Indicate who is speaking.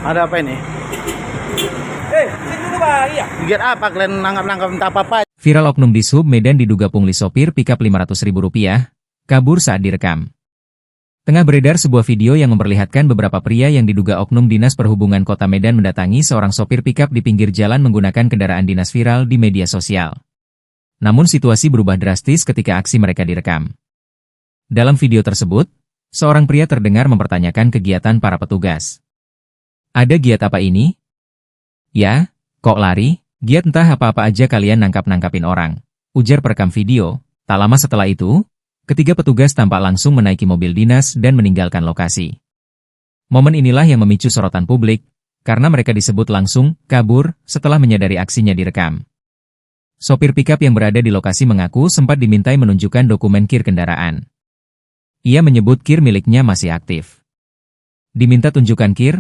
Speaker 1: Ada apa ini?
Speaker 2: Sini dulu Bang, iya.
Speaker 1: Biar apa kalian nangkap-nangkap entah apa-apa?
Speaker 3: Viral oknum di Sub Medan diduga pungli sopir pikap Rp500.000, kabur saat direkam. Tengah beredar sebuah video yang memperlihatkan beberapa pria yang diduga oknum Dinas Perhubungan Kota Medan mendatangi seorang sopir pikap di pinggir jalan menggunakan kendaraan dinas viral di media sosial. Namun situasi berubah drastis ketika aksi mereka direkam. Dalam video tersebut, seorang pria terdengar mempertanyakan kegiatan para petugas. Ada giat apa ini? Ya, kok lari? Giat entah apa-apa aja kalian nangkap-nangkapin orang, ujar perekam video. Tak lama setelah itu, ketiga petugas tampak langsung menaiki mobil dinas dan meninggalkan lokasi. Momen inilah yang memicu sorotan publik, karena mereka disebut langsung kabur setelah menyadari aksinya direkam. Sopir pikap yang berada di lokasi mengaku sempat dimintai menunjukkan dokumen KIR kendaraan. Ia menyebut KIR miliknya masih aktif. Diminta tunjukkan KIR,